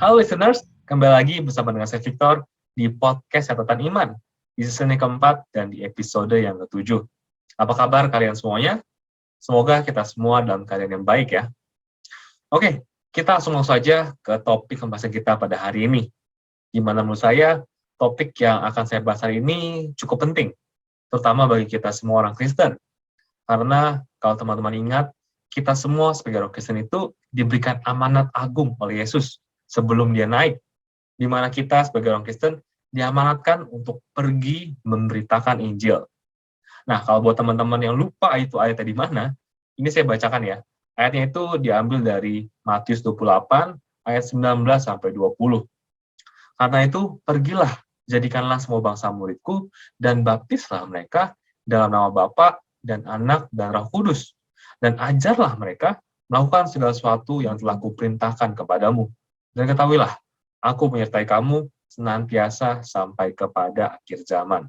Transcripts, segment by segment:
Halo listeners, kembali lagi bersama dengan saya Victor di podcast Catatan Iman di season yang keempat dan di episode yang ketujuh. Apa kabar kalian semuanya? Semoga kita semua dalam keadaan yang baik ya. Oke, kita langsung saja ke topik pembahasan kita pada hari ini. Di mana menurut saya topik yang akan saya bahas hari ini cukup penting, terutama bagi kita semua orang Kristen. Karena kalau teman-teman ingat, kita semua sebagai orang Kristen itu diberikan amanat agung oleh Yesus sebelum dia naik, di mana kita sebagai orang Kristen diamanatkan untuk pergi memberitakan Injil. Nah, kalau buat teman-teman yang lupa itu ayatnya di mana, ini saya bacakan ya. Ayatnya itu diambil dari Matius 28, ayat 19 sampai 20. Karena itu, pergilah, jadikanlah semua bangsa muridku, dan baptislah mereka dalam nama Bapa dan Anak dan Roh Kudus. Dan ajarlah mereka melakukan segala sesuatu yang telah kuperintahkan kepadamu. Dan ketahuilah, aku menyertai kamu senantiasa sampai kepada akhir zaman.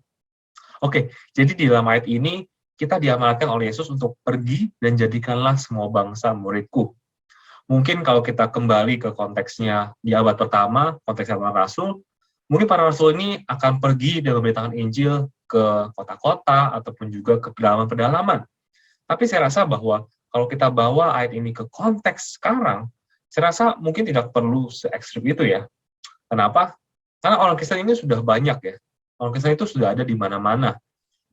Oke, jadi di dalam ayat ini, kita diamanatkan oleh Yesus untuk pergi dan jadikanlah semua bangsa muridku. Mungkin kalau kita kembali ke konteksnya di abad pertama, konteksnya para rasul, mungkin para rasul ini akan pergi dan memberitakan Injil ke kota-kota ataupun juga ke pedalaman-pedalaman. Tapi saya rasa bahwa kalau kita bawa ayat ini ke konteks sekarang, saya rasa mungkin tidak perlu se-ekstrim itu ya. Kenapa? Karena orang Kristen ini sudah banyak ya. Orang Kristen itu sudah ada di mana-mana.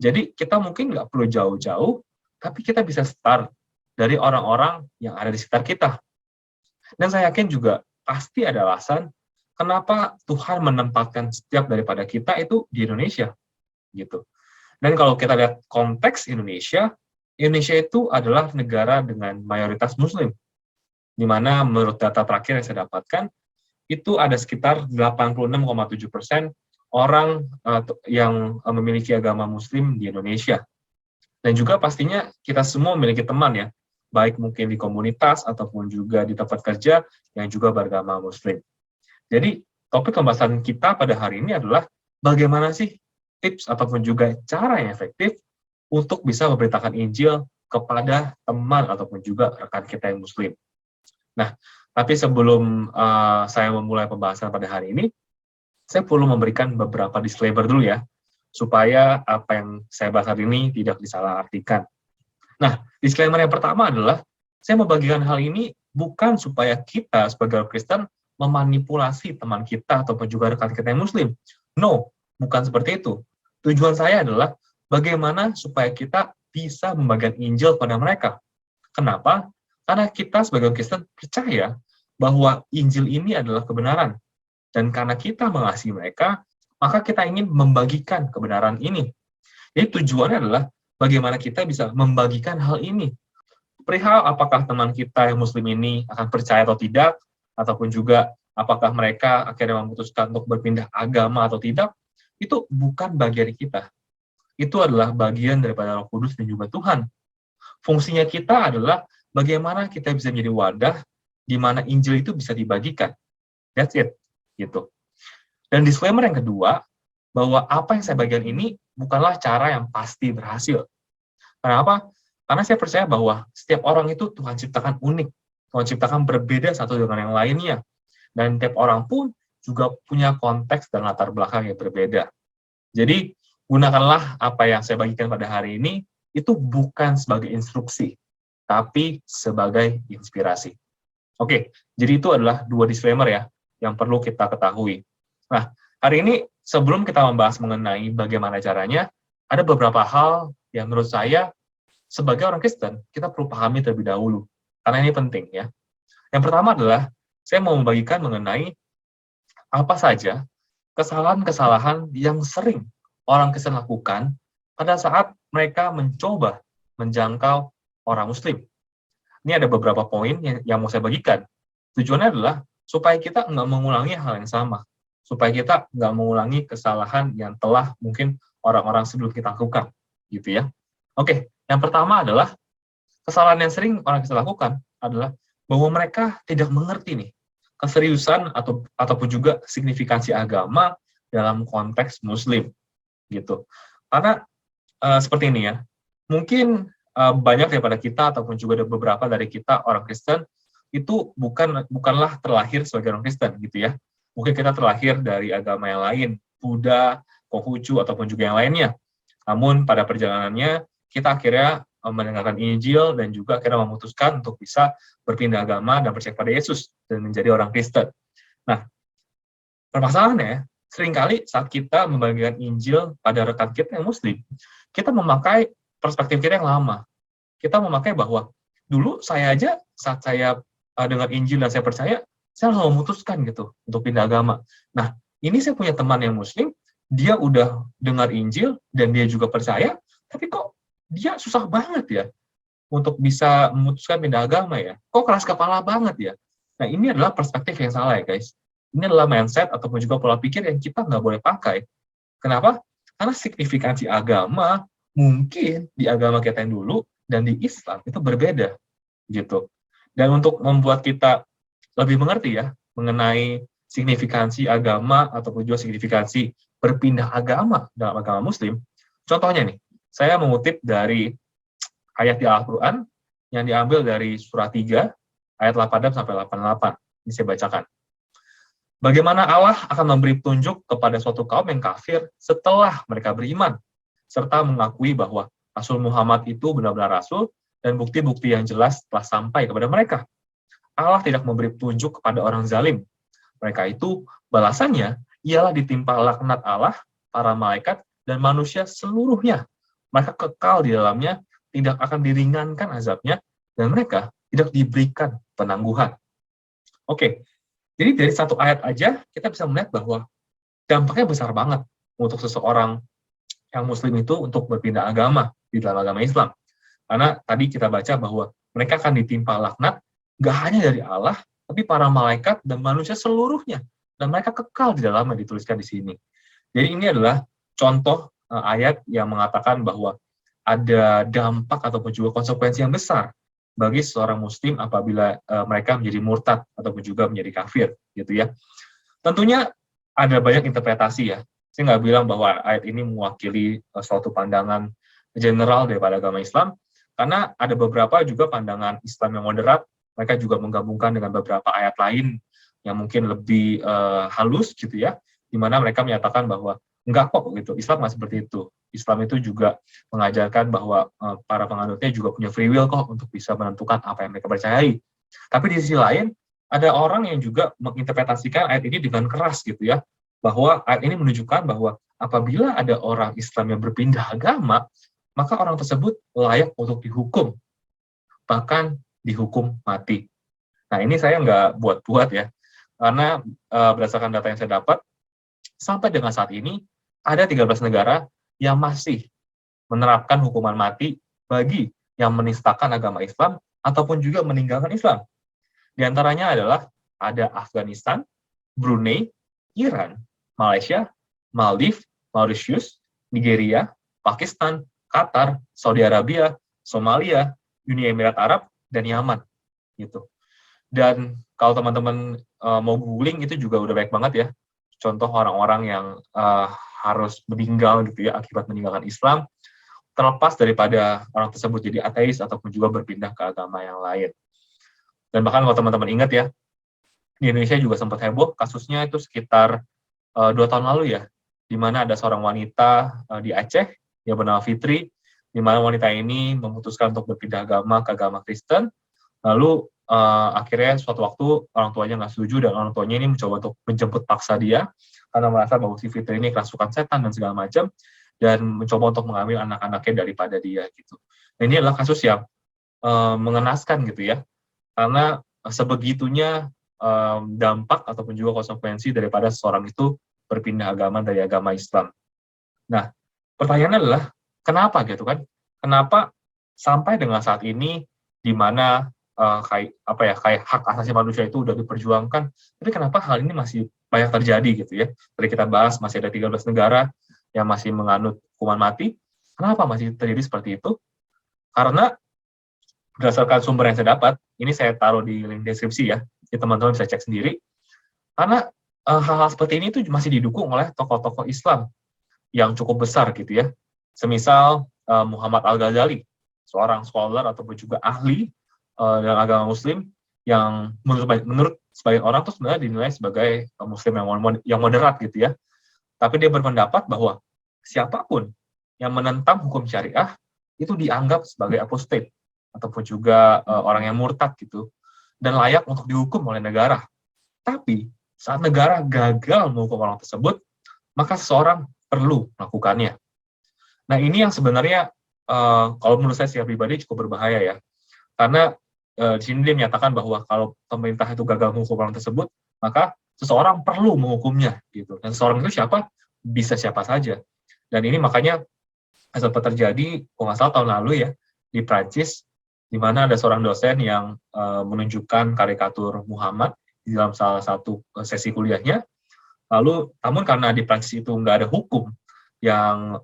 Jadi kita mungkin nggak perlu jauh-jauh, tapi kita bisa start dari orang-orang yang ada di sekitar kita. Dan saya yakin juga pasti ada alasan kenapa Tuhan menempatkan setiap daripada kita itu di Indonesia. Gitu. Dan kalau kita lihat konteks Indonesia itu adalah negara dengan mayoritas Muslim, di mana menurut data terakhir yang saya dapatkan, itu ada sekitar 86,7% orang yang memiliki agama Muslim di Indonesia. Dan juga pastinya kita semua memiliki teman ya, baik mungkin di komunitas ataupun juga di tempat kerja yang juga beragama Muslim. Jadi topik pembahasan kita pada hari ini adalah bagaimana sih tips ataupun juga cara yang efektif untuk bisa memberitakan Injil kepada teman ataupun juga rekan kita yang Muslim. Nah, tapi sebelum saya memulai pembahasan pada hari ini, saya perlu memberikan beberapa disclaimer dulu ya, supaya apa yang saya bahas hari ini tidak disalahartikan. Nah, disclaimer yang pertama adalah, saya membagikan hal ini bukan supaya kita sebagai Kristen memanipulasi teman kita ataupun juga rekan kita yang Muslim. No, bukan seperti itu. Tujuan saya adalah bagaimana supaya kita bisa membagikan Injil pada mereka. Kenapa? Karena kita sebagai Kristen percaya bahwa Injil ini adalah kebenaran. Dan karena kita mengasihi mereka, maka kita ingin membagikan kebenaran ini. Jadi tujuannya adalah bagaimana kita bisa membagikan hal ini. Perihal apakah teman kita yang Muslim ini akan percaya atau tidak, ataupun juga apakah mereka akhirnya memutuskan untuk berpindah agama atau tidak, itu bukan bagian kita. Itu adalah bagian daripada Roh Kudus dan juga Tuhan. Fungsinya kita adalah bagaimana kita bisa menjadi wadah di mana Injil itu bisa dibagikan. That's it. Gitu. Dan disclaimer yang kedua, bahwa apa yang saya bagikan ini bukanlah cara yang pasti berhasil. Kenapa? Karena saya percaya bahwa setiap orang itu Tuhan ciptakan unik. Tuhan ciptakan berbeda satu dengan yang lainnya. Dan tiap orang pun juga punya konteks dan latar belakang yang berbeda. Jadi, gunakanlah apa yang saya bagikan pada hari ini, itu bukan sebagai instruksi, tapi sebagai inspirasi. Oke, jadi itu adalah dua disclaimer ya, yang perlu kita ketahui. Nah, hari ini sebelum kita membahas mengenai bagaimana caranya, ada beberapa hal yang menurut saya sebagai orang Kristen kita perlu pahami terlebih dahulu, karena ini penting ya. Yang pertama adalah saya mau membagikan mengenai apa saja kesalahan-kesalahan yang sering orang Kristen lakukan pada saat mereka mencoba menjangkau orang Muslim. Ini ada beberapa poin yang mau saya bagikan. Tujuannya adalah supaya kita nggak mengulangi hal yang sama, supaya kita nggak mengulangi kesalahan yang telah mungkin orang-orang sebelum kita lakukan, gitu ya. Oke, yang pertama adalah kesalahan yang sering orang Kristen lakukan adalah bahwa mereka tidak mengerti nih keseriusan ataupun juga signifikansi agama dalam konteks Muslim, gitu. Karena seperti ini ya, mungkin banyak daripada kita ataupun juga ada beberapa dari kita orang Kristen itu bukanlah terlahir sebagai orang Kristen gitu ya. Mungkin kita terlahir dari agama yang lain, Buddha, Konghucu, ataupun juga yang lainnya. Namun pada perjalanannya, kita akhirnya mendengarkan Injil dan juga akhirnya memutuskan untuk bisa berpindah agama dan percaya pada Yesus dan menjadi orang Kristen. Nah, permasalahannya, seringkali saat kita membagikan Injil pada rekan kita yang Muslim, kita memakai perspektif kita yang lama. Kita memakai bahwa dulu saya aja saat saya dengar Injil dan saya percaya, saya langsung memutuskan gitu untuk pindah agama. Nah, ini saya punya teman yang Muslim, dia udah dengar Injil dan dia juga percaya, tapi kok dia susah banget ya untuk bisa memutuskan pindah agama ya? Kok keras kepala banget ya? Nah, ini adalah perspektif yang salah ya guys. Ini adalah mindset ataupun juga pola pikir yang kita nggak boleh pakai. Kenapa? Karena signifikansi agama mungkin di agama kita yang dulu dan di Islam itu berbeda gitu. Dan untuk membuat kita lebih mengerti ya mengenai signifikansi agama ataupun juga signifikansi berpindah agama dalam agama Muslim, contohnya nih, saya mengutip dari ayat di Al-Quran yang diambil dari surah 3, ayat 86 sampai 88. Ini saya bacakan. Bagaimana Allah akan memberi petunjuk kepada suatu kaum yang kafir setelah mereka beriman, serta mengakui bahwa Rasul Muhammad itu benar-benar Rasul, dan bukti-bukti yang jelas telah sampai kepada mereka. Allah tidak memberi petunjuk kepada orang zalim. Mereka itu balasannya ialah ditimpa laknat Allah, para malaikat, dan manusia seluruhnya. Mereka kekal di dalamnya, tidak akan diringankan azabnya, dan mereka tidak diberikan penangguhan. Oke, jadi dari satu ayat aja kita bisa melihat bahwa dampaknya besar banget untuk seseorang yang Muslim itu untuk berpindah agama di dalam agama Islam. Karena tadi kita baca bahwa mereka akan ditimpa laknat, gak hanya dari Allah, tapi para malaikat dan manusia seluruhnya. Dan mereka kekal di dalamnya, dituliskan di sini. Jadi ini adalah contoh ayat yang mengatakan bahwa ada dampak ataupun juga konsekuensi yang besar bagi seorang Muslim apabila mereka menjadi murtad ataupun juga menjadi kafir, gitu ya. Tentunya ada banyak interpretasi ya. Saya nggak bilang bahwa ayat ini mewakili suatu pandangan general daripada agama Islam, karena ada beberapa juga pandangan Islam yang moderat, mereka juga menggabungkan dengan beberapa ayat lain yang mungkin lebih halus gitu ya, di mana mereka menyatakan bahwa enggak kok gitu, Islam nggak seperti itu. Islam itu juga mengajarkan bahwa para penganutnya juga punya free will kok untuk bisa menentukan apa yang mereka percayai. Tapi di sisi lain, ada orang yang juga menginterpretasikan ayat ini dengan keras gitu ya, bahwa ayat ini menunjukkan bahwa apabila ada orang Islam yang berpindah agama, maka orang tersebut layak untuk dihukum, bahkan dihukum mati. Nah, ini saya nggak buat-buat ya, karena berdasarkan data yang saya dapat, sampai dengan saat ini, ada 13 negara yang masih menerapkan hukuman mati bagi yang menistakan agama Islam ataupun juga meninggalkan Islam. Di antaranya adalah ada Afghanistan, Brunei, Iran, Malaysia, Maldives, Mauritius, Nigeria, Pakistan, Qatar, Saudi Arabia, Somalia, Uni Emirat Arab, dan Yaman. Gitu. Dan kalau teman-teman mau googling, itu juga udah banyak banget ya. Contoh orang-orang yang harus meninggal gitu ya akibat meninggalkan Islam, terlepas daripada orang tersebut jadi ateis ataupun juga berpindah ke agama yang lain. Dan bahkan kalau teman-teman ingat ya, di Indonesia juga sempat heboh kasusnya itu sekitar 2 tahun lalu ya, di mana ada seorang wanita di Aceh yang bernama Fitri, di mana wanita ini memutuskan untuk berpindah agama ke agama Kristen, lalu akhirnya suatu waktu orang tuanya nggak setuju dan orang tuanya ini mencoba untuk menjemput paksa dia, karena merasa bahwa si Fitri ini kerasukan setan dan segala macam, dan mencoba untuk mengambil anak-anaknya daripada dia gitu. Dan ini adalah kasus yang mengenaskan gitu ya, karena sebegitunya dampak ataupun juga konsekuensi daripada seseorang itu berpindah agama dari agama Islam. Nah, pertanyaannya adalah kenapa gitu kan? Kenapa sampai dengan saat ini di mana kayak hak asasi manusia itu udah diperjuangkan, tapi kenapa hal ini masih banyak terjadi gitu ya? Tadi kita bahas masih ada 13 negara yang masih menganut hukuman mati. Kenapa masih terjadi seperti itu? Karena berdasarkan sumber yang saya dapat, ini saya taruh di link deskripsi ya, jadi teman-teman bisa cek sendiri. Karena hal-hal seperti ini itu masih didukung oleh tokoh-tokoh Islam yang cukup besar gitu ya. Semisal Muhammad Al-Ghazali, seorang scholar ataupun juga ahli dalam agama Muslim, yang menurut sebagian orang tuh sebenarnya dinilai sebagai Muslim yang moderat gitu ya. Tapi dia berpendapat bahwa siapapun yang menentang hukum syariah itu dianggap sebagai apostate ataupun juga orang yang murtad gitu dan layak untuk dihukum oleh negara. Tapi saat negara gagal menghukum orang tersebut, maka seseorang perlu melakukannya. Nah, ini yang sebenarnya kalau menurut saya secara pribadi cukup berbahaya ya. Karena di sini dia menyatakan bahwa kalau pemerintah itu gagal menghukum orang tersebut, maka seseorang perlu menghukumnya gitu. Dan seseorang itu siapa? Bisa siapa saja. Dan ini makanya sempat terjadi, kalau nggak salah tahun lalu ya, di Prancis, di mana ada seorang dosen yang menunjukkan karikatur Muhammad di dalam salah satu sesi kuliahnya. Lalu, namun karena di Prancis itu nggak ada hukum yang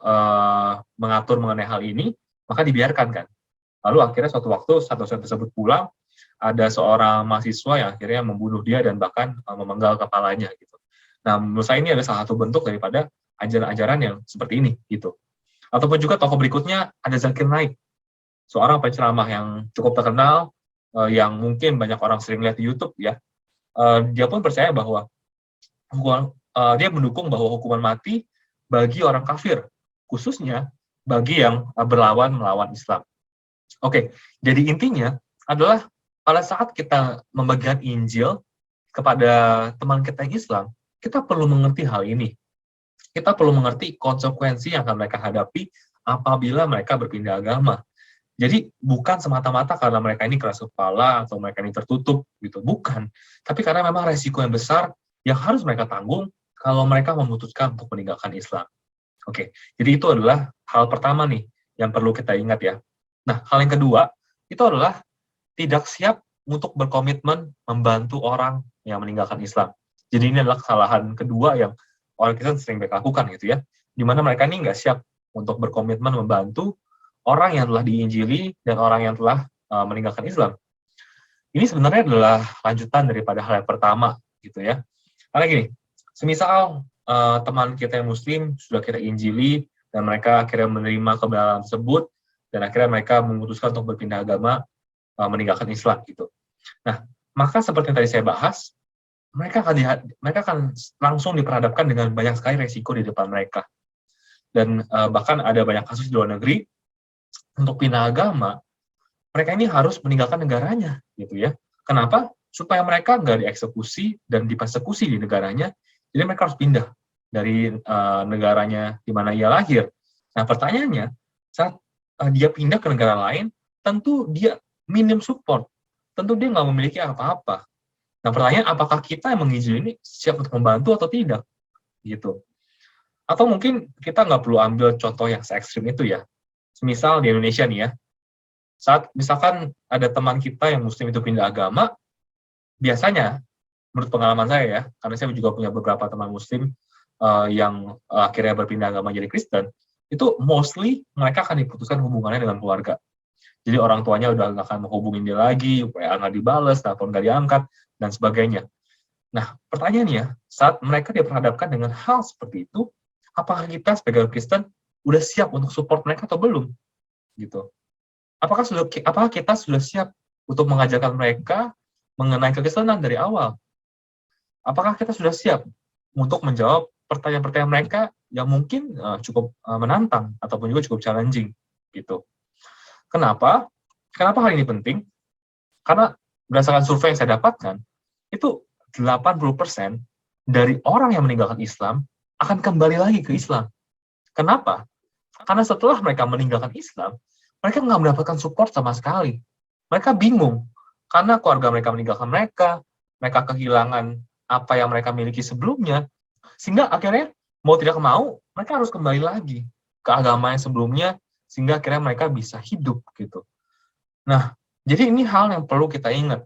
mengatur mengenai hal ini, maka dibiarkan kan. Lalu akhirnya suatu waktu saat dosen tersebut pulang, ada seorang mahasiswa yang akhirnya membunuh dia dan bahkan memenggal kepalanya gitu. Nah, menurut saya ini ada salah satu bentuk daripada ajaran-ajaran yang seperti ini gitu. Ataupun juga tokoh berikutnya ada Zakir Naik, seorang penceramah yang cukup terkenal, yang mungkin banyak orang sering lihat di YouTube ya. Dia pun percaya bahwa dia mendukung bahwa hukuman mati bagi orang kafir, khususnya bagi yang berlawan melawan Islam. Oke, jadi intinya adalah pada saat kita membagikan Injil kepada teman kita yang Islam, kita perlu mengerti hal ini. Kita perlu mengerti konsekuensi yang akan mereka hadapi apabila mereka berpindah agama. Jadi bukan semata-mata karena mereka ini keras kepala atau mereka ini tertutup gitu, bukan. Tapi karena memang resiko yang besar yang harus mereka tanggung kalau mereka memutuskan untuk meninggalkan Islam. Oke, jadi itu adalah hal pertama nih yang perlu kita ingat ya. Nah, hal yang kedua itu adalah tidak siap untuk berkomitmen membantu orang yang meninggalkan Islam. Jadi ini adalah kesalahan kedua yang orang Kristen sering lakukan gitu ya, di mana mereka ini nggak siap untuk berkomitmen membantu orang yang telah diinjili dan orang yang telah meninggalkan Islam. Ini sebenarnya adalah lanjutan daripada hal yang pertama gitu ya. Karena gini, semisal teman kita yang Muslim sudah kita injili dan mereka akhirnya menerima kebenaran tersebut dan akhirnya mereka memutuskan untuk berpindah agama, meninggalkan Islam gitu. Nah, maka seperti yang tadi saya bahas, mereka akan langsung diperhadapkan dengan banyak sekali resiko di depan mereka. Dan bahkan ada banyak kasus di luar negeri, untuk pindah agama, mereka ini harus meninggalkan negaranya, gitu ya. Kenapa? Supaya mereka nggak dieksekusi dan dipersekusi di negaranya, jadi mereka harus pindah dari negaranya di mana ia lahir. Nah, pertanyaannya, saat dia pindah ke negara lain, tentu dia minim support. Tentu dia nggak memiliki apa-apa. Nah, pertanyaan, apakah kita yang mengizinkan ini siap untuk membantu atau tidak? Gitu. Atau mungkin kita nggak perlu ambil contoh yang se-ekstrim itu ya. Misal di Indonesia nih ya, saat misalkan ada teman kita yang Muslim itu pindah agama, biasanya, menurut pengalaman saya ya, karena saya juga punya beberapa teman Muslim yang akhirnya berpindah agama jadi Kristen, itu mostly mereka akan diputuskan hubungannya dengan keluarga. Jadi orang tuanya udah nggak akan menghubungin dia lagi, WA nggak dibales, telepon nggak diangkat, dan sebagainya. Nah, pertanyaannya, saat mereka diperhadapkan dengan hal seperti itu, apakah kita sebagai Kristen udah siap untuk support mereka atau belum? Gitu. Apakah kita sudah siap untuk mengajarkan mereka mengenai kekristenan dari awal? Apakah kita sudah siap untuk menjawab pertanyaan-pertanyaan mereka yang mungkin cukup menantang ataupun juga cukup challenging gitu. Kenapa? Kenapa hal ini penting? Karena berdasarkan survei yang saya dapatkan, itu 80% dari orang yang meninggalkan Islam akan kembali lagi ke Islam. Kenapa? Karena setelah mereka meninggalkan Islam, mereka nggak mendapatkan support sama sekali. Mereka bingung, karena keluarga mereka meninggalkan mereka kehilangan apa yang mereka miliki sebelumnya, sehingga akhirnya mau tidak mau mereka harus kembali lagi ke agama yang sebelumnya sehingga akhirnya mereka bisa hidup gitu. Nah, jadi ini hal yang perlu kita ingat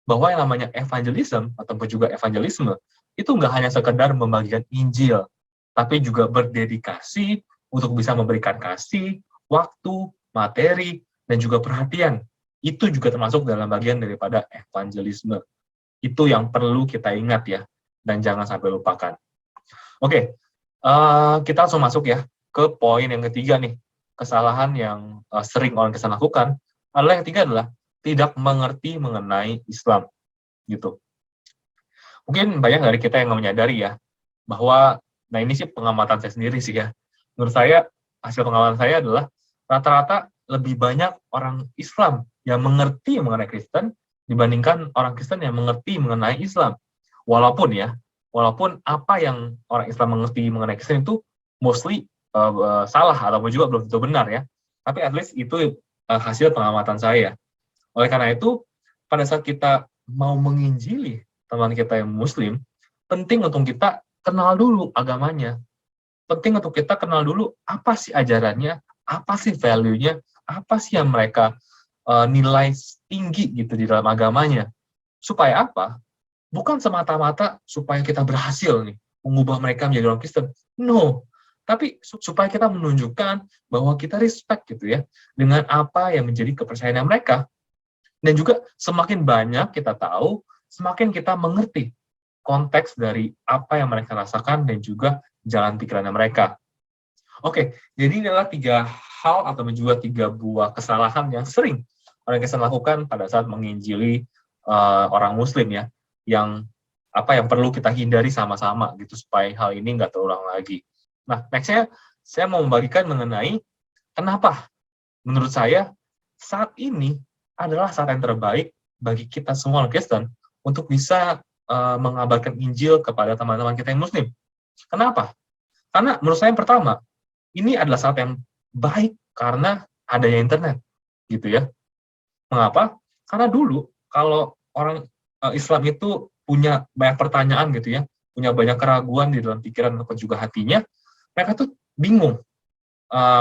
bahwa yang namanya evangelism ataupun juga evangelisme itu nggak hanya sekedar membagikan Injil, tapi juga berdedikasi untuk bisa memberikan kasih, waktu, materi, dan juga perhatian. Itu juga termasuk dalam bagian daripada evangelisme. Itu yang perlu kita ingat ya, dan jangan sampai lupakan. Oke, kita langsung masuk ya ke poin yang ketiga nih. Kesalahan yang sering orang Kristen lakukan adalah yang ketiga adalah tidak mengerti mengenai Islam. gitu. Mungkin banyak dari kita yang nggak menyadari ya, bahwa, nah ini sih pengamatan saya sendiri sih ya, menurut saya, hasil pengamatan saya adalah, rata-rata lebih banyak orang Islam yang mengerti mengenai Kristen, dibandingkan orang Kristen yang mengerti mengenai Islam. Walaupun apa yang orang Islam mengerti mengenai Kristen itu mostly salah, ataupun juga belum tentu benar ya, tapi at least itu hasil pengamatan saya. Oleh karena itu, pada saat kita mau menginjili teman kita yang Muslim, penting untuk kita kenal dulu agamanya. Penting untuk kita kenal dulu apa sih ajarannya, apa sih value-nya, apa sih yang mereka nilai tinggi gitu di dalam agamanya. Supaya apa? Bukan semata-mata supaya kita berhasil nih mengubah mereka menjadi orang Kristen. No. Tapi supaya kita menunjukkan bahwa kita respect gitu ya dengan apa yang menjadi kepercayaan mereka. Dan juga semakin banyak kita tahu, semakin kita mengerti konteks dari apa yang mereka rasakan dan juga jalan pikirannya mereka. Oke, jadi ini adalah 3 hal atau juga 3 buah kesalahan yang sering orang Kristen lakukan pada saat menginjili orang Muslim ya, yang perlu kita hindari sama-sama gitu supaya hal ini nggak terulang lagi. Nah, next-nya saya mau membagikan mengenai kenapa menurut saya saat ini adalah saat yang terbaik bagi kita semua orang Kristen untuk bisa mengabarkan Injil kepada teman-teman kita yang Muslim. Kenapa? Karena menurut saya yang pertama, ini adalah saat yang baik karena adanya internet, gitu ya. Mengapa? Karena dulu kalau orang Islam itu punya banyak pertanyaan gitu ya, punya banyak keraguan di dalam pikiran ataupun juga hatinya, mereka tuh bingung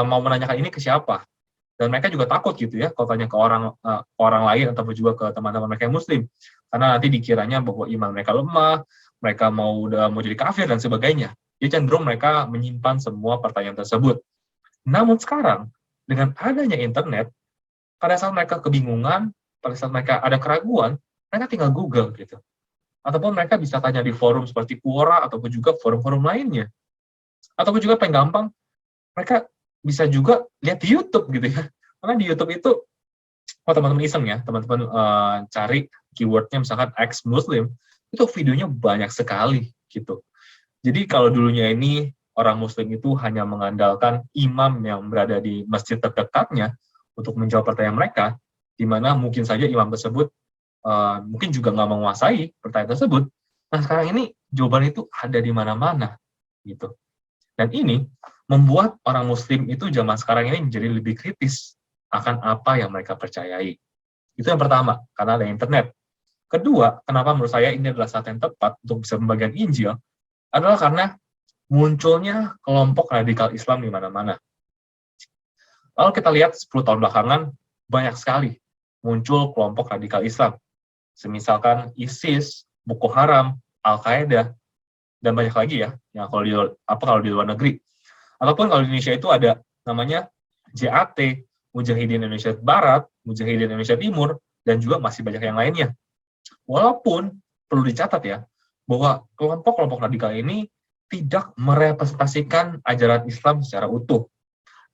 mau menanyakan ini ke siapa. Dan mereka juga takut gitu ya kalau tanya ke orang lain ataupun juga ke teman-teman mereka yang Muslim, karena nanti dikiranya bahwa iman mereka lemah, mereka mau jadi kafir dan sebagainya. Jadi cenderung mereka menyimpan semua pertanyaan tersebut. Namun sekarang dengan adanya internet, pada saat mereka kebingungan, pada saat mereka ada keraguan, mereka tinggal Google gitu. Ataupun mereka bisa tanya di forum seperti Quora ataupun juga forum-forum lainnya. Ataupun juga paling gampang, mereka bisa juga lihat di YouTube gitu ya. Karena di YouTube itu, teman-teman iseng ya, teman-teman cari keywordnya misalkan ex-Muslim, itu videonya banyak sekali gitu. Jadi kalau dulunya ini orang Muslim itu hanya mengandalkan imam yang berada di masjid terdekatnya untuk menjawab pertanyaan mereka, di mana mungkin saja imam tersebut mungkin juga nggak menguasai pertanyaan tersebut. Nah sekarang ini jawaban itu ada di mana-mana gitu. Dan ini membuat orang Muslim itu zaman sekarang ini menjadi lebih kritis akan apa yang mereka percayai. Itu yang pertama, karena ada internet. Kedua, kenapa menurut saya ini adalah saat yang tepat untuk bisa membagikan Injil, adalah karena munculnya kelompok radikal Islam di mana-mana. Lalu kita lihat 10 tahun belakangan, banyak sekali muncul kelompok radikal Islam. Semisalkan ISIS, Boko Haram, Al-Qaeda, dan banyak lagi ya, yang kalau di luar negeri. Ataupun kalau di Indonesia itu ada namanya JAT, Mujahidin Indonesia Barat, Mujahidin Indonesia Timur, dan juga masih banyak yang lainnya. Walaupun perlu dicatat ya, bahwa kelompok-kelompok radikal ini tidak merepresentasikan ajaran Islam secara utuh.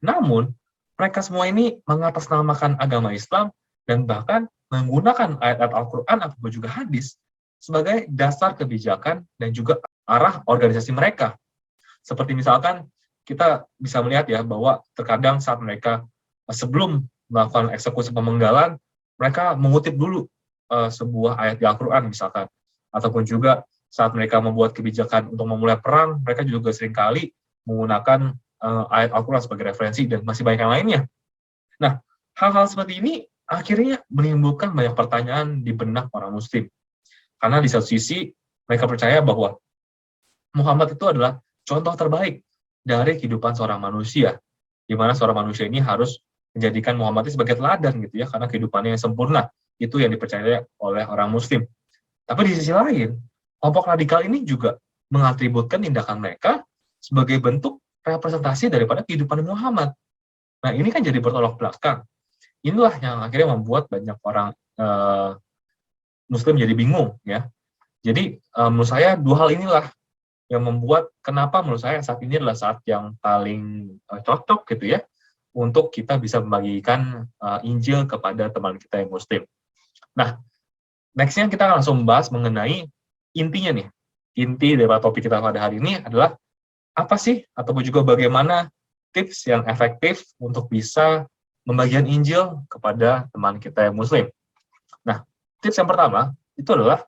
Namun, mereka semua ini mengatasnamakan agama Islam dan bahkan menggunakan ayat-ayat Al-Quran atau juga hadis sebagai dasar kebijakan dan juga arah organisasi mereka. Seperti misalkan kita bisa melihat ya bahwa terkadang saat mereka sebelum melakukan eksekusi pemenggalan, mereka mengutip dulu sebuah ayat di Al-Quran misalkan. Ataupun juga saat mereka membuat kebijakan untuk memulai perang, mereka juga seringkali menggunakan ayat Al-Quran sebagai referensi dan masih banyak yang lainnya. Nah, hal-hal seperti ini akhirnya menimbulkan banyak pertanyaan di benak orang Muslim. Karena di satu sisi, mereka percaya bahwa Muhammad itu adalah contoh terbaik dari kehidupan seorang manusia, di mana seorang manusia ini harus menjadikan Muhammad itu sebagai teladan gitu ya, karena kehidupannya yang sempurna, itu yang dipercaya oleh orang Muslim. Tapi di sisi lain, kelompok radikal ini juga mengatributkan tindakan mereka sebagai bentuk representasi daripada kehidupan Muhammad. Nah, ini kan jadi bertolak belakang. Inilah yang akhirnya membuat banyak orang Muslim jadi bingung ya. Jadi menurut saya 2 hal inilah yang membuat kenapa menurut saya saat ini adalah saat yang paling cocok gitu ya untuk kita bisa membagikan Injil kepada teman kita yang Muslim. Nah, Next-nya kita akan langsung membahas mengenai intinya nih. Inti dari topik kita pada hari ini adalah apa sih ataupun juga bagaimana tips yang efektif untuk bisa membagikan Injil kepada teman kita yang Muslim. Nah, tips yang pertama itu adalah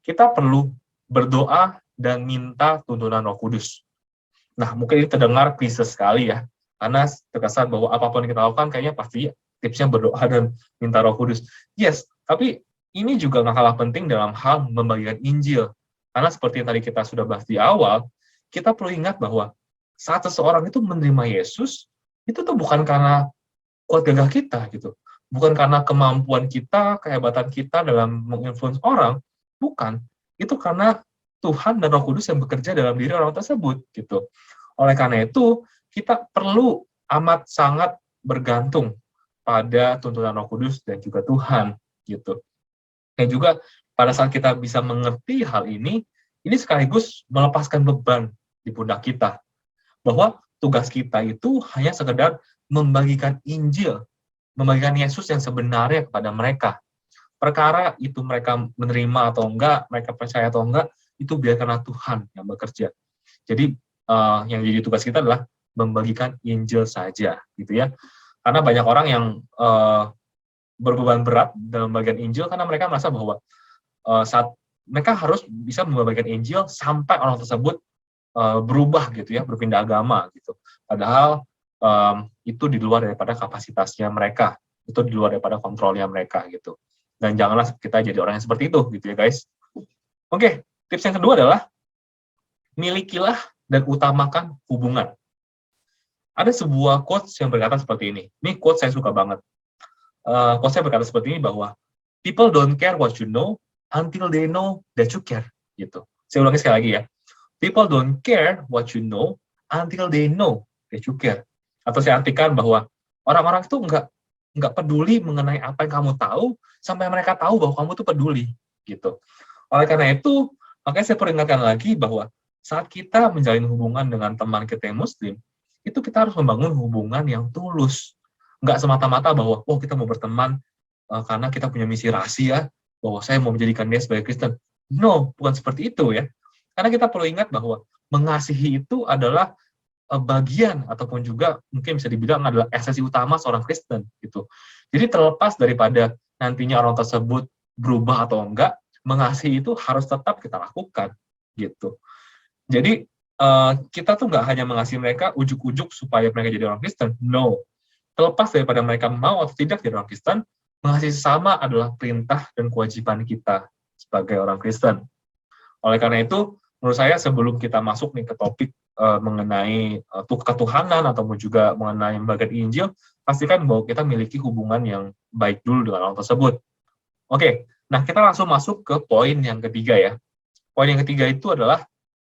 kita perlu berdoa dan minta tuntunan Roh Kudus. Nah, mungkin ini terdengar klise sekali ya, karena terkesan bahwa apapun yang kita lakukan kayaknya pasti tipsnya berdoa dan minta Roh Kudus. Yes, tapi ini juga nggak kalah penting dalam hal membagikan Injil. Karena seperti yang tadi kita sudah bahas di awal, kita perlu ingat bahwa saat seseorang itu menerima Yesus, itu tuh bukan karena kuat gagah kita gitu. Bukan karena kemampuan kita, kehebatan kita dalam menginfluence orang, bukan. Itu karena Tuhan dan Roh Kudus yang bekerja dalam diri orang tersebut gitu. Oleh karena itu, kita perlu amat sangat bergantung pada tuntunan Roh Kudus dan juga Tuhan gitu. Dan juga pada saat kita bisa mengerti hal ini sekaligus melepaskan beban di pundak kita. Bahwa tugas kita itu hanya sekedar membagikan Injil, membagikan Yesus yang sebenarnya kepada mereka. Perkara itu mereka menerima atau enggak, mereka percaya atau enggak, itu biarkanlah Tuhan yang bekerja. Jadi yang jadi tugas kita adalah membagikan Injil saja, gitu ya. Karena banyak orang yang berbeban berat dalam bagian Injil karena mereka merasa bahwa saat mereka harus bisa membagikan Injil sampai orang tersebut berubah gitu ya, berpindah agama gitu. Padahal itu di luar daripada kapasitasnya mereka, itu di luar daripada kontrolnya mereka gitu. Dan janganlah kita jadi orang yang seperti itu gitu ya guys. Oke, tips yang kedua adalah milikilah dan utamakan hubungan. Ada sebuah quotes yang berkata seperti ini. Ini quotes saya suka banget. Quotes-nya berkata seperti ini bahwa people don't care what you know until they know that you care. Gitu. Saya ulangi sekali lagi ya. People don't care what you know until they know that you care. Atau saya artikan bahwa orang-orang itu nggak peduli mengenai apa yang kamu tahu sampai mereka tahu bahwa kamu tuh peduli. Gitu. Oleh karena itu, makanya saya peringatkan lagi bahwa saat kita menjalin hubungan dengan teman kita yang Muslim, itu kita harus membangun hubungan yang tulus. Nggak semata-mata bahwa, oh kita mau berteman karena kita punya misi rahasia, bahwa saya mau menjadikan dia sebagai Kristen. No, bukan seperti itu ya. Karena kita perlu ingat bahwa mengasihi itu adalah bagian ataupun juga mungkin bisa dibilang adalah esensi utama seorang Kristen gitu. Jadi terlepas daripada nantinya orang tersebut berubah atau enggak, mengasihi itu harus tetap kita lakukan gitu. Jadi kita tuh nggak hanya mengasihi mereka ujuk-ujuk supaya mereka jadi orang Kristen. No. Terlepas daripada mereka mau atau tidak jadi orang Kristen, mengasihi sesama adalah perintah dan kewajiban kita sebagai orang Kristen. Oleh karena itu, menurut saya sebelum kita masuk nih ke topik mengenai ketuhanan ataupun juga mengenai bagian Injil, pastikan bahwa kita memiliki hubungan yang baik dulu dengan orang tersebut. Oke, nah kita langsung masuk ke poin yang ketiga ya. Poin yang ketiga itu adalah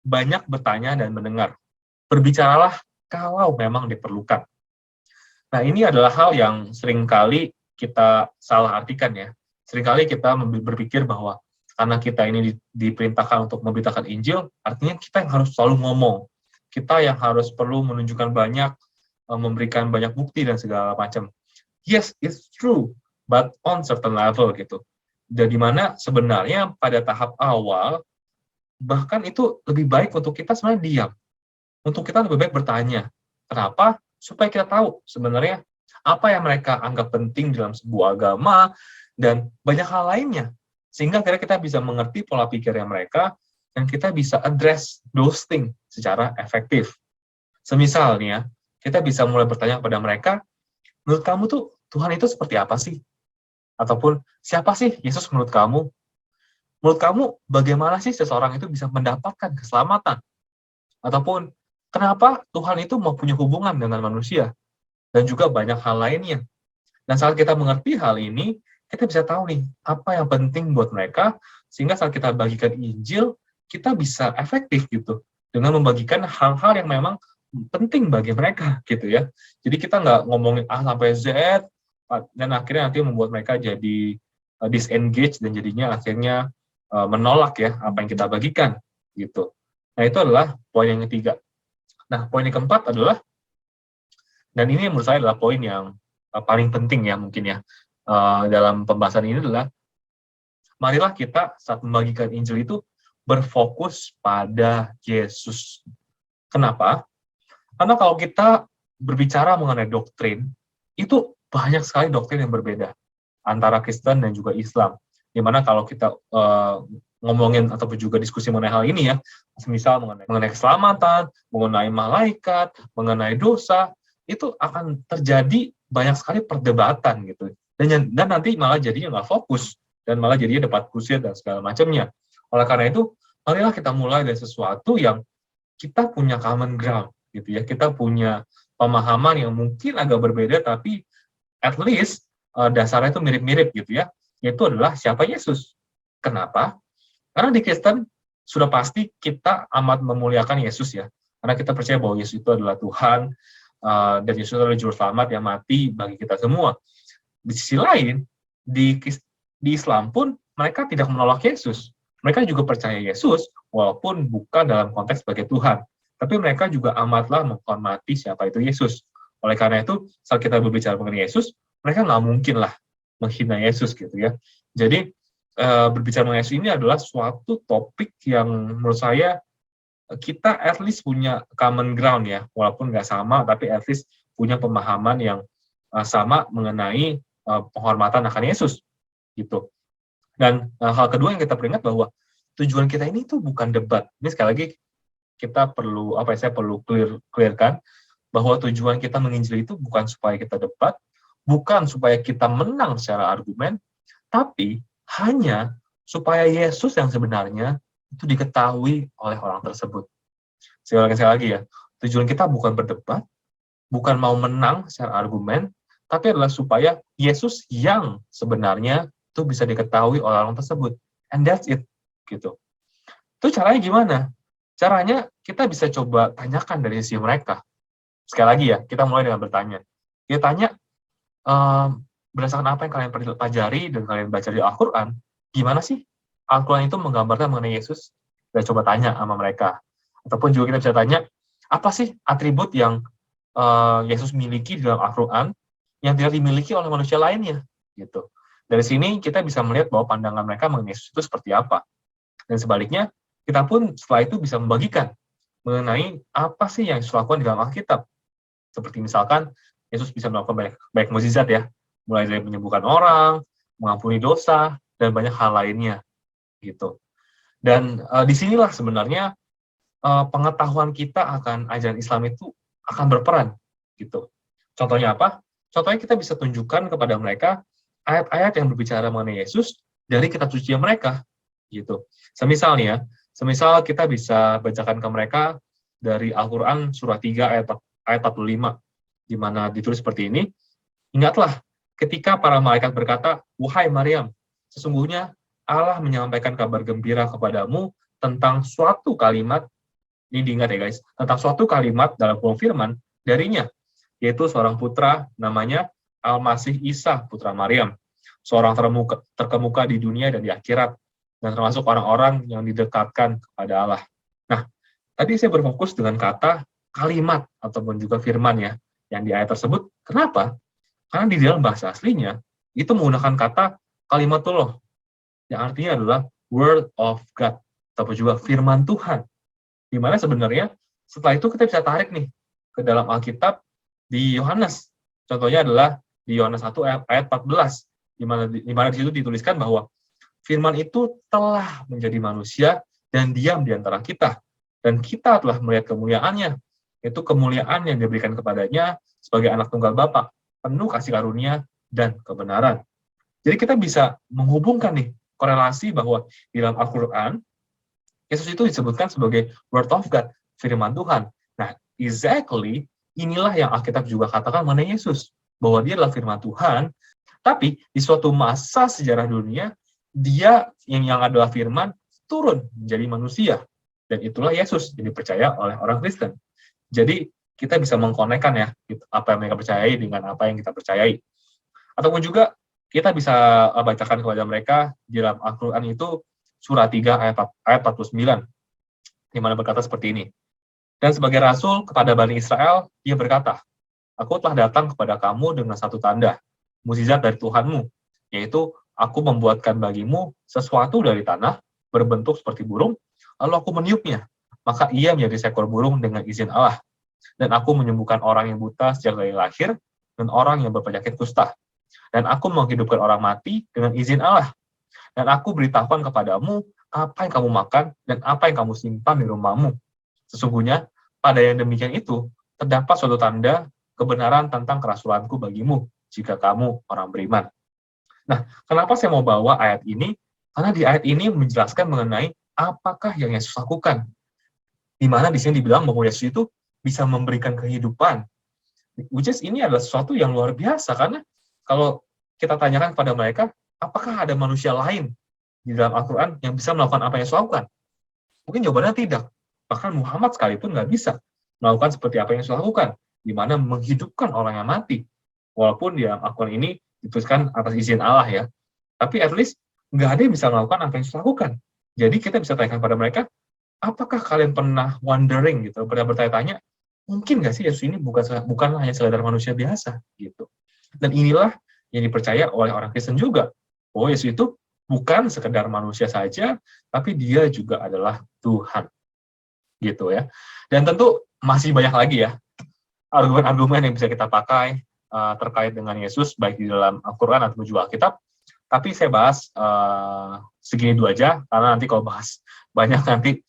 banyak bertanya dan mendengar. Berbicaralah kalau memang diperlukan. Nah, ini adalah hal yang seringkali kita salah artikan ya. Seringkali kita berpikir bahwa karena kita ini diperintahkan untuk memberitakan Injil, artinya kita yang harus selalu ngomong. Kita yang harus perlu menunjukkan banyak, memberikan banyak bukti dan segala macam. Yes, it's true, but on certain level gitu. Dan di mana sebenarnya pada tahap awal, bahkan itu lebih baik untuk kita sebenarnya diam. Untuk kita lebih baik bertanya. Kenapa? Supaya kita tahu sebenarnya apa yang mereka anggap penting dalam sebuah agama dan banyak hal lainnya. Sehingga akhirnya kita bisa mengerti pola pikirnya mereka dan kita bisa address those things secara efektif. Semisal nih ya, kita bisa mulai bertanya kepada mereka, menurut kamu tuh Tuhan itu seperti apa sih? Ataupun siapa sih Yesus menurut kamu? Menurut kamu bagaimana sih seseorang itu bisa mendapatkan keselamatan? Ataupun kenapa Tuhan itu mau punya hubungan dengan manusia? Dan juga banyak hal lainnya. Dan saat kita mengerti hal ini, kita bisa tahu nih, apa yang penting buat mereka, sehingga saat kita bagikan Injil, kita bisa efektif gitu, dengan membagikan hal-hal yang memang penting bagi mereka, gitu ya. Jadi kita nggak ngomongin A sampai Z, dan akhirnya nanti membuat mereka jadi disengage, dan jadinya akhirnya menolak ya, apa yang kita bagikan, gitu. Nah, itu adalah poin yang ketiga. Nah, poin yang keempat adalah, dan ini menurut saya adalah poin yang paling penting ya mungkin ya dalam pembahasan ini adalah marilah kita saat membagikan Injil itu berfokus pada Yesus. Kenapa? Karena kalau kita berbicara mengenai doktrin, itu banyak sekali doktrin yang berbeda antara Kristen dan juga Islam. Dimana kalau kita ngomongin ataupun juga diskusi mengenai hal ini ya, misal mengenai keselamatan, mengenai malaikat, mengenai dosa, itu akan terjadi banyak sekali perdebatan gitu. Dan nanti malah jadinya nggak fokus, dan malah jadinya debat kusir dan segala macamnya. Oleh karena itu, marilah kita mulai dari sesuatu yang kita punya common ground, gitu ya. Kita punya pemahaman yang mungkin agak berbeda, tapi at least dasarnya itu mirip-mirip gitu ya. Yaitu adalah siapa Yesus. Kenapa? Karena di Kristen sudah pasti kita amat memuliakan Yesus ya. Karena kita percaya bahwa Yesus itu adalah Tuhan, dan Yesus adalah juru selamat yang mati bagi kita semua. Di sisi lain, di Islam pun mereka tidak menolak Yesus. Mereka juga percaya Yesus, walaupun bukan dalam konteks sebagai Tuhan. Tapi mereka juga amatlah menghormati siapa itu Yesus. Oleh karena itu, saat kita berbicara mengenai Yesus, mereka nggak mungkin lah menghina Yesus gitu ya. Jadi, berbicara mengenai Yesus ini adalah suatu topik yang menurut saya kita at least punya common ground ya, walaupun nggak sama, tapi at least punya pemahaman yang sama mengenai penghormatan akan Yesus gitu. Dan hal kedua yang kita peringat bahwa tujuan kita ini tuh bukan debat. Ini sekali lagi kita perlu saya perlu clearkan bahwa tujuan kita menginjil itu bukan supaya kita debat, bukan supaya kita menang secara argumen, tapi hanya supaya Yesus yang sebenarnya itu diketahui oleh orang tersebut. Sekali lagi ya, tujuan kita bukan berdebat, bukan mau menang secara argumen, tapi adalah supaya Yesus yang sebenarnya itu bisa diketahui oleh orang tersebut. And that's it. Gitu. Itu caranya gimana? Caranya kita bisa coba tanyakan dari sisi mereka. Sekali lagi ya, kita mulai dengan bertanya. Kita tanya, berdasarkan apa yang kalian pelajari dan kalian baca di Al-Quran, gimana sih Al-Quran itu menggambarkan mengenai Yesus? Kita coba tanya sama mereka. Ataupun juga kita bisa tanya, apa sih atribut yang Yesus miliki di dalam Al-Quran yang tidak dimiliki oleh manusia lainnya? Gitu. Dari sini kita bisa melihat bahwa pandangan mereka mengenai Yesus itu seperti apa. Dan sebaliknya, kita pun setelah itu bisa membagikan mengenai apa sih yang Yesus lakukan di dalam Alkitab. Seperti misalkan, Yesus bisa melakukan banyak mukjizat ya, mulai dari menyembuhkan orang, mengampuni dosa, dan banyak hal lainnya. Gitu. Dan disinilah sebenarnya pengetahuan kita akan ajaran Islam itu akan berperan. Gitu. Contohnya apa? Contohnya kita bisa tunjukkan kepada mereka ayat-ayat yang berbicara mengenai Yesus dari kitab suci mereka, gitu. Semisal kita bisa bacakan ke mereka dari Al-Quran surah 3 ayat 45, di mana ditulis seperti ini, ingatlah ketika para malaikat berkata, wahai Maryam, sesungguhnya Allah menyampaikan kabar gembira kepadamu tentang suatu kalimat, ini diingat ya guys, tentang suatu kalimat dalam firman darinya, yaitu seorang putra namanya Al-Masih Isa, putra Maryam, seorang terkemuka di dunia dan di akhirat, dan termasuk orang-orang yang didekatkan kepada Allah. Nah, tadi saya berfokus dengan kata kalimat ataupun juga firman ya, yang di ayat tersebut. Kenapa? Karena di dalam bahasa aslinya, itu menggunakan kata kalimatullah, yang artinya adalah word of God, ataupun juga firman Tuhan. Di mana sebenarnya, setelah itu kita bisa tarik nih, ke dalam Alkitab di Yohanes. Contohnya adalah di Yohanes 1 ayat 14, di mana di situ dituliskan bahwa firman itu telah menjadi manusia dan diam di antara kita, dan kita telah melihat kemuliaannya, yaitu kemuliaan yang diberikan kepadanya sebagai anak tunggal Bapa, penuh kasih karunia dan kebenaran. Jadi kita bisa menghubungkan nih korelasi bahwa di dalam Al-Quran Yesus itu disebutkan sebagai word of God, firman Tuhan. Nah, exactly inilah yang Alkitab juga katakan mengenai Yesus, bahwa dia adalah firman Tuhan, tapi di suatu masa sejarah dunia, dia yang adalah firman turun menjadi manusia. Dan itulah Yesus yang dipercaya oleh orang Kristen. Jadi, kita bisa mengkonekkan ya, apa yang mereka percayai dengan apa yang kita percayai. Ataupun juga, kita bisa bacakan kepada mereka di dalam Al-Quran itu, surah 3 ayat 49, di mana berkata seperti ini. Dan sebagai rasul kepada Bani Israel, dia berkata, Aku telah datang kepada kamu dengan satu tanda, mukjizat dari Tuhanmu, yaitu Aku membuatkan bagimu sesuatu dari tanah, berbentuk seperti burung, lalu aku meniupnya. Maka ia menjadi seekor burung dengan izin Allah. Dan aku menyembuhkan orang yang buta sejak dari lahir, dan orang yang berpenyakit kusta. Dan aku menghidupkan orang mati dengan izin Allah. Dan aku beritahukan kepadamu apa yang kamu makan dan apa yang kamu simpan di rumahmu. Sesungguhnya, pada yang demikian itu, terdapat suatu tanda kebenaran tentang kerasulanku bagimu, jika kamu orang beriman. Nah, kenapa saya mau bawa ayat ini? Karena di ayat ini menjelaskan mengenai apakah yang Yesus lakukan. Di mana di sini dibilang bahwa Yesus itu bisa memberikan kehidupan. Which is ini adalah sesuatu yang luar biasa, karena kalau kita tanyakan pada mereka, apakah ada manusia lain di dalam Al-Quran yang bisa melakukan apa yang Yesus lakukan? Mungkin jawabannya tidak. Bahkan Muhammad sekalipun nggak bisa melakukan seperti apa yang Yesus lakukan, di mana menghidupkan orang yang mati. Walaupun di dalam Al-Quran ini dituliskan atas izin Allah ya, tapi at least nggak ada yang bisa melakukan apa yang Yesus lakukan. Jadi kita bisa tanyakan pada mereka, apakah kalian pernah wondering gitu, pernah bertanya-tanya, mungkin nggak sih Yesus ini bukan hanya sekedar manusia biasa gitu. Dan inilah yang dipercaya oleh orang Kristen juga. Oh, Yesus itu bukan sekedar manusia saja, tapi dia juga adalah Tuhan. Gitu ya. Dan tentu masih banyak lagi ya argumen-argumen yang bisa kita pakai terkait dengan Yesus, baik di dalam Al-Quran atau juga Alkitab. Tapi saya bahas segini dulu aja, karena nanti kalau bahas banyak nanti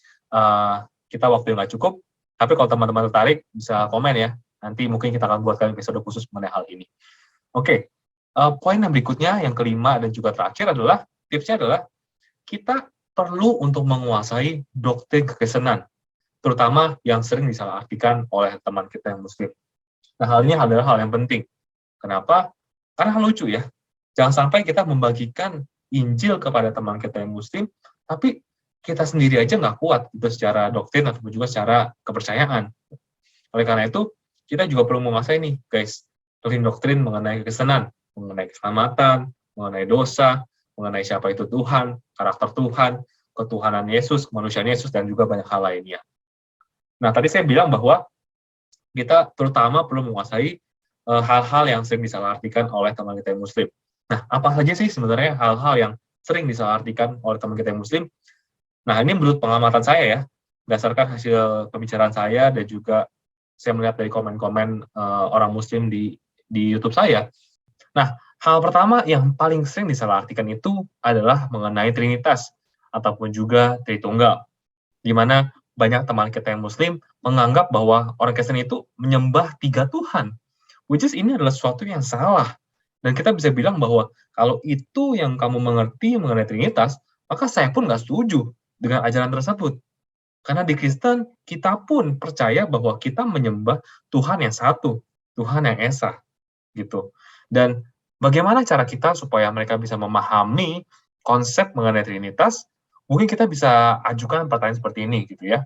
kita waktu yang nggak cukup. Tapi kalau teman-teman tertarik, bisa komen ya. Nanti mungkin kita akan buatkan episode khusus mengenai hal ini. Oke, poin yang berikutnya, yang kelima dan juga terakhir adalah, tipsnya adalah, kita perlu untuk menguasai doktrin kekristenan, terutama yang sering disalahartikan oleh teman kita yang Muslim. Nah, hal ini adalah hal yang penting. Kenapa? Karena lucu ya, jangan sampai kita membagikan Injil kepada teman kita yang Muslim, tapi kita sendiri aja nggak kuat itu secara doktrin ataupun juga secara kepercayaan. Oleh karena itu, kita juga perlu menguasai nih, guys, doktrin mengenai kekristenan, mengenai keselamatan, mengenai dosa, mengenai siapa itu Tuhan, karakter Tuhan, ketuhanan Yesus, kemanusiaan Yesus, dan juga banyak hal lainnya. Nah, tadi saya bilang bahwa kita terutama perlu menguasai hal-hal yang sering disalahartikan oleh teman kita yang Muslim. Nah, apa saja sih sebenarnya hal-hal yang sering disalahartikan oleh teman kita yang Muslim? Nah, ini menurut pengamatan saya ya, berdasarkan hasil pembicaraan saya dan juga saya melihat dari komen-komen orang Muslim di YouTube saya. Nah, hal pertama yang paling sering disalahartikan itu adalah mengenai Trinitas ataupun juga Tritunggal, di mana banyak teman kita yang Muslim menganggap bahwa orang Kristen itu menyembah 3 Tuhan, which is ini adalah sesuatu yang salah. Dan kita bisa bilang bahwa kalau itu yang kamu mengerti mengenai Trinitas, maka saya pun nggak setuju dengan ajaran tersebut. Karena di Kristen, kita pun percaya bahwa kita menyembah Tuhan yang satu, Tuhan yang esa, gitu. Dan bagaimana cara kita supaya mereka bisa memahami konsep mengenai Trinitas? Mungkin kita bisa ajukan pertanyaan seperti ini, gitu ya.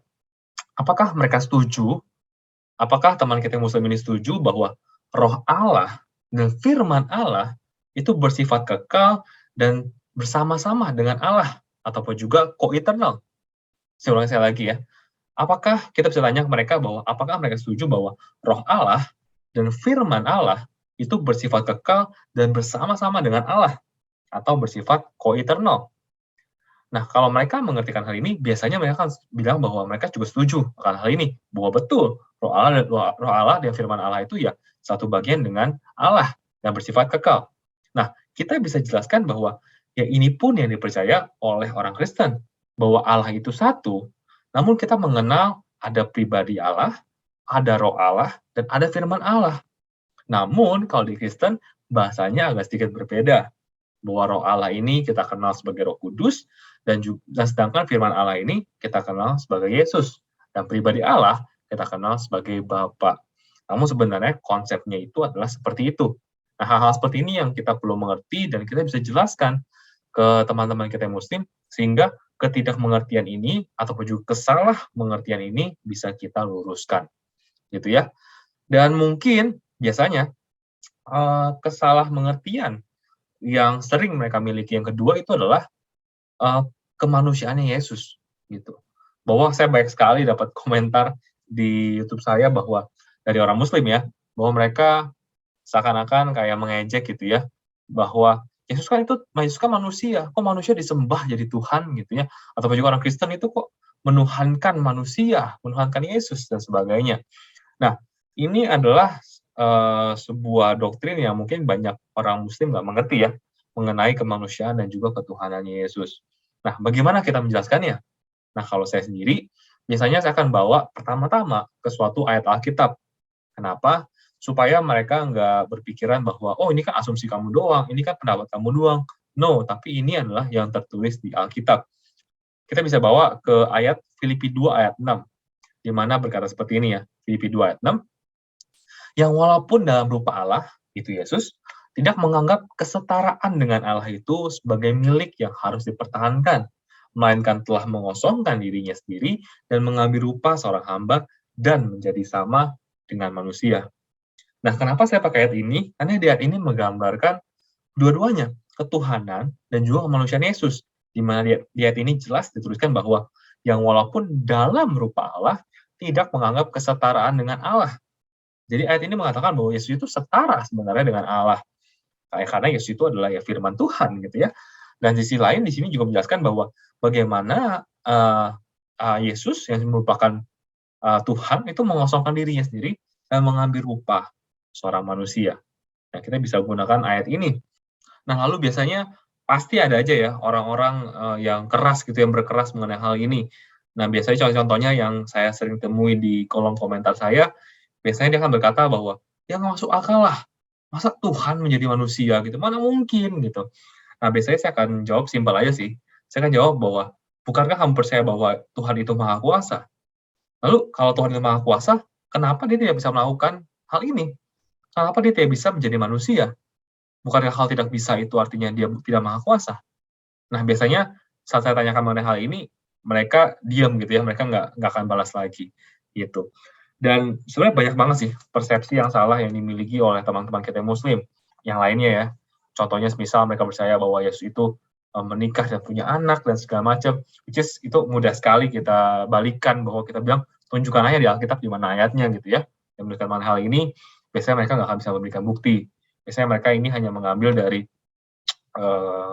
Apakah mereka setuju? Apakah teman kita yang Muslim ini setuju bahwa Roh Allah dan Firman Allah itu bersifat kekal dan bersama-sama dengan Allah, ataupun juga co-eternal? Saya ulangi sekali lagi ya. Apakah kita bisa tanya mereka bahwa apakah mereka setuju bahwa Roh Allah dan Firman Allah itu bersifat kekal dan bersama-sama dengan Allah, atau bersifat co-eternal? Nah, kalau mereka mengertikan hal ini, biasanya mereka akan bilang bahwa mereka juga setuju akan hal ini, bahwa betul Roh Allah dan Firman Allah itu ya satu bagian dengan Allah yang bersifat kekal. Nah, kita bisa jelaskan bahwa ya ini pun yang dipercaya oleh orang Kristen, bahwa Allah itu satu, namun kita mengenal ada pribadi Allah, ada Roh Allah, dan ada Firman Allah. Namun, kalau di Kristen, bahasanya agak sedikit berbeda. Bahwa Roh Allah ini kita kenal sebagai Roh Kudus, dan sedangkan Firman Allah ini kita kenal sebagai Yesus. Dan pribadi Allah kita kenal sebagai Bapa. Namun sebenarnya konsepnya itu adalah seperti itu. Nah, hal-hal seperti ini yang kita perlu mengerti dan kita bisa jelaskan ke teman-teman kita yang Muslim, sehingga ketidakmengertian ini ataupun juga kesalah pengertian ini bisa kita luruskan, gitu ya. Dan mungkin biasanya kesalah pengertian yang sering mereka miliki yang kedua itu adalah kemanusiaannya Yesus, gitu. Bahwa saya banyak sekali dapat komentar di YouTube saya bahwa dari orang Muslim ya, bahwa mereka seakan-akan kayak mengejek gitu ya, bahwa Yesus kan manusia, kok manusia disembah jadi Tuhan gitu ya? Atau juga orang Kristen itu kok menuhankan manusia, menuhankan Yesus dan sebagainya. Nah, ini adalah sebuah doktrin yang mungkin banyak orang Muslim nggak mengerti ya, mengenai kemanusiaan dan juga ketuhanannya Yesus. Nah, bagaimana kita menjelaskannya? Nah, kalau saya sendiri, biasanya saya akan bawa pertama-tama ke suatu ayat Alkitab. Kenapa? Supaya mereka nggak berpikiran bahwa, oh ini kan asumsi kamu doang, ini kan pendapat kamu doang. No, tapi ini adalah yang tertulis di Alkitab. Kita bisa bawa ke ayat Filipi 2 ayat 6, di mana berkata seperti ini ya, Filipi 2 ayat 6, yang walaupun dalam rupa Allah, itu Yesus, tidak menganggap kesetaraan dengan Allah itu sebagai milik yang harus dipertahankan, melainkan telah mengosongkan dirinya sendiri dan mengambil rupa seorang hamba dan menjadi sama dengan manusia. Nah, kenapa saya pakai ayat ini? Karena di ayat ini menggambarkan dua-duanya, ketuhanan dan juga kemanusiaan Yesus. Di mana di ayat ini jelas dituliskan bahwa yang walaupun dalam rupa Allah, tidak menganggap kesetaraan dengan Allah. Jadi ayat ini mengatakan bahwa Yesus itu setara sebenarnya dengan Allah. Karena Yesus itu adalah ya firman Tuhan gitu ya. Dan di sisi lain di sini juga menjelaskan bahwa bagaimana Yesus yang merupakan Tuhan itu mengosongkan dirinya sendiri dan mengambil rupa seorang manusia. Nah, kita bisa gunakan ayat ini. Nah, lalu biasanya pasti ada aja ya orang-orang yang keras gitu, yang berkeras mengenai hal ini. Nah, biasanya contoh-contohnya yang saya sering temui di kolom komentar saya, biasanya dia akan berkata bahwa, ya nggak masuk akal lah, masa Tuhan menjadi manusia gitu, mana mungkin gitu. Nah, biasanya saya akan jawab simpel aja sih. Saya akan jawab bahwa, bukankah kamu percaya bahwa Tuhan itu maha kuasa? Lalu kalau Tuhan itu maha kuasa, kenapa dia tidak bisa melakukan hal ini? Kenapa dia tidak bisa menjadi manusia? Bukankah hal tidak bisa itu artinya dia tidak maha kuasa? Nah, biasanya saat saya tanyakan mengenai hal ini, mereka diam gitu ya, mereka nggak akan balas lagi, gitu. Dan sebenarnya banyak banget sih persepsi yang salah yang dimiliki oleh teman-teman kita yang Muslim. Yang lainnya ya, contohnya misal mereka percaya bahwa Yesus itu menikah dan punya anak dan segala macam, which is itu mudah sekali kita balikan bahwa kita bilang tunjukkan aja di Alkitab di mana ayatnya gitu ya. Yang menunjukkan hal ini, biasanya mereka nggak akan bisa memberikan bukti. Biasanya mereka ini hanya mengambil dari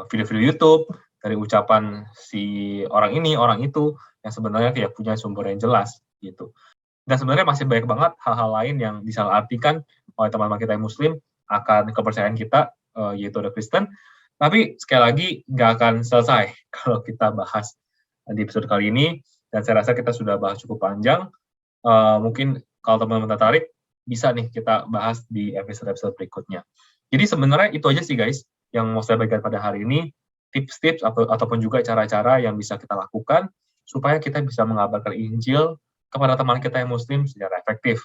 video-video YouTube, dari ucapan si orang ini, orang itu, yang sebenarnya tidak punya sumber yang jelas gitu. Dan sebenarnya masih banyak banget hal-hal lain yang disalahartikan oleh teman-teman kita yang Muslim akan kepercayaan kita, yaitu ada Kristen. Tapi sekali lagi nggak akan selesai kalau kita bahas di episode kali ini. Dan saya rasa kita sudah bahas cukup panjang. Mungkin kalau teman-teman tertarik, bisa nih kita bahas di episode-episode berikutnya. Jadi sebenarnya itu aja sih guys, yang mau saya bagikan pada hari ini, tips-tips ataupun juga cara-cara yang bisa kita lakukan supaya kita bisa mengabarkan Injil kepada teman kita yang Muslim secara efektif.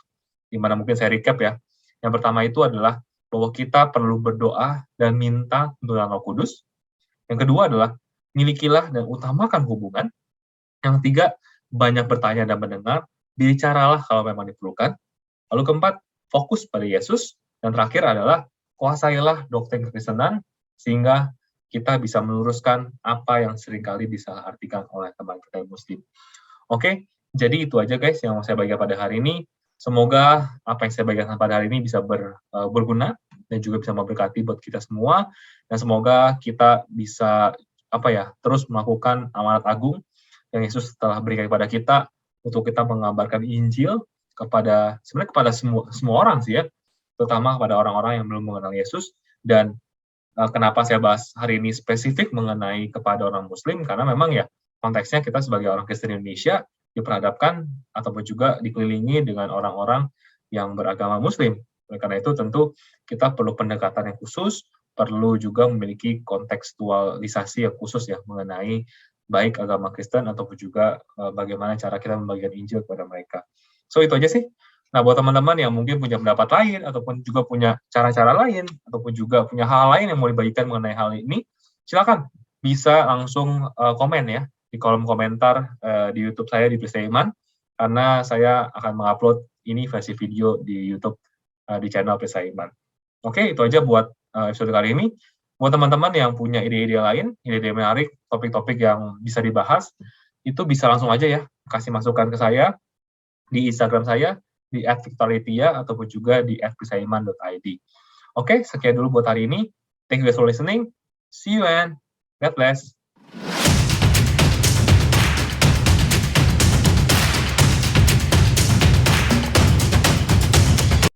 Di mana mungkin saya recap ya. Yang pertama itu adalah bahwa kita perlu berdoa dan minta tuntunan Roh Kudus. Yang kedua adalah milikilah dan utamakan hubungan. Yang ketiga, banyak bertanya dan mendengar, bicaralah kalau memang diperlukan. Lalu keempat, fokus pada Yesus. Dan terakhir adalah kuasailah doktrin kekristenan sehingga kita bisa meluruskan apa yang seringkali disalahartikan oleh teman kita yang Muslim. Oke, jadi itu aja guys yang mau saya bagikan pada hari ini. Semoga apa yang saya bagikan pada hari ini bisa berguna dan juga bisa memberkati buat kita semua. Dan semoga kita bisa terus melakukan amanat agung yang Yesus telah berikan kepada kita untuk kita mengabarkan Injil kepada semua orang sih ya, terutama kepada orang-orang yang belum mengenal Yesus. Dan kenapa saya bahas hari ini spesifik mengenai kepada orang Muslim, karena memang ya konteksnya kita sebagai orang Kristen Indonesia diperhadapkan ataupun juga dikelilingi dengan orang-orang yang beragama Muslim. Oleh karena itu tentu kita perlu pendekatan yang khusus, perlu juga memiliki kontekstualisasi yang khusus ya mengenai baik agama Kristen ataupun juga bagaimana cara kita membagikan Injil kepada mereka. So itu aja sih. Nah, buat teman-teman yang mungkin punya pendapat lain ataupun juga punya cara-cara lain ataupun juga punya hal lain yang mau dibagikan mengenai hal ini, silakan bisa langsung komen ya di kolom komentar di YouTube saya di Perisai Iman, karena saya akan mengupload ini versi video di YouTube di channel Perisai Iman. Oke, itu aja buat episode kali ini. Buat teman-teman yang punya ide-ide lain, ide-ide menarik, topik-topik yang bisa dibahas, itu bisa langsung aja ya kasih masukan ke saya di Instagram saya di @victoriatia ataupun juga di @prisaiman.id. Oke, sekian dulu buat hari ini. Thank you guys for listening. See you and God bless.